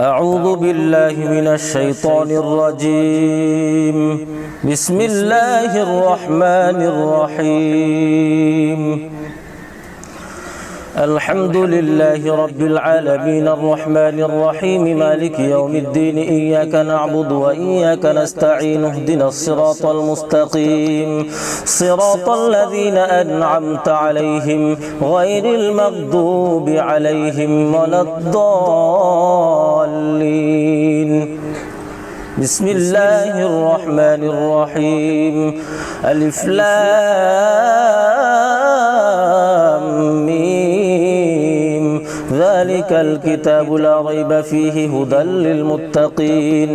أعوذ بالله من الشيطان الرجيم. بسم الله الرحمن الرحيم. الحمد لله رب العالمين الرحمن الرحيم مالك يوم الدين إياك نعبد وإياك نستعين اهدنا الصراط المستقيم صراط الذين أنعمت عليهم غير المغضوب عليهم ولا الضالين. بسم الله الرحمن الرحيم. ألف لام ميم ذلك الكتاب لا ريب فيه هدى للمتقين